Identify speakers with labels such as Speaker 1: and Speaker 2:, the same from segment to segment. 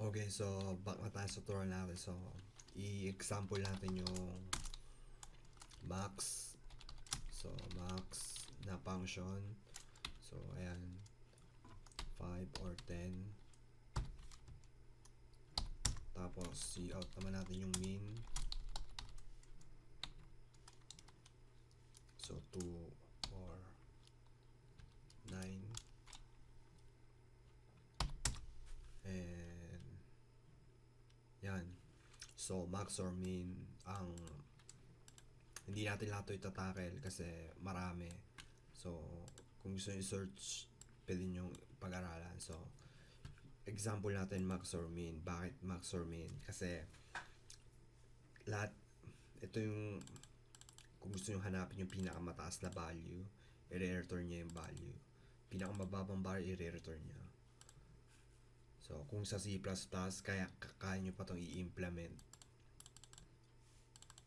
Speaker 1: Okay, so back na tayo sa tutorial natin. So, i-example natin yung max. So, max na function. So, ayan. 5 or 10. Tapos, see out naman natin yung min. So, 2 or 9. And, yan. So, max or min, ang hindi natin lahat ito itatakel kasi marami. So, kung gusto nyo i-search, pwede nyo pag-aralan. So, example natin max or min. Bakit max or min? Kasi lahat, ito yung kung gusto nyo hanapin yung pinakamataas na value, i-return niya yung value. Pinakamababang value, i-return niya. So, kung sa C++, kaya nyo pa itong i-implement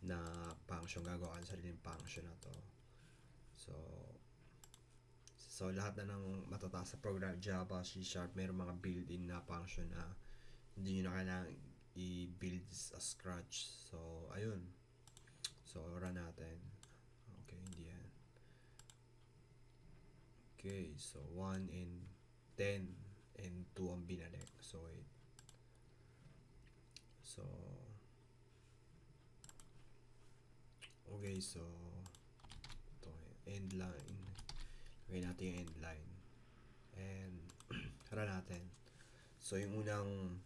Speaker 1: na function, gagawa sa sariling function na to. So lahat na ng matataas sa program, Java, C#, mayroong mga built-in na function na hindi nyo na kailangan i-build sa scratch. So, ayun. So, run natin. Okay, hindi yan. Okay, so 1 and 10 and 2 ang binalik. So, wait. So, okay, so ito, end line. Lagay natin yung end line. And, run natin. So, yung unang,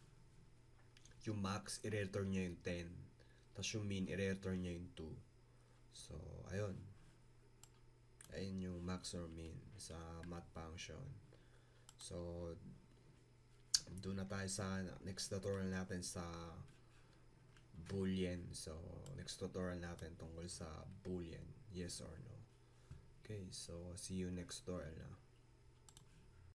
Speaker 1: yung max, i-return niya yung 10. Tapos yung min, i-return niya yung 2. So, ayun. Ayun yung max or min sa math function. So, doon na tayo sa next tutorial natin sa Boolean. So, next tutorial natin tungkol sa Boolean. Yes or no. Okay, so see you next tutorial na.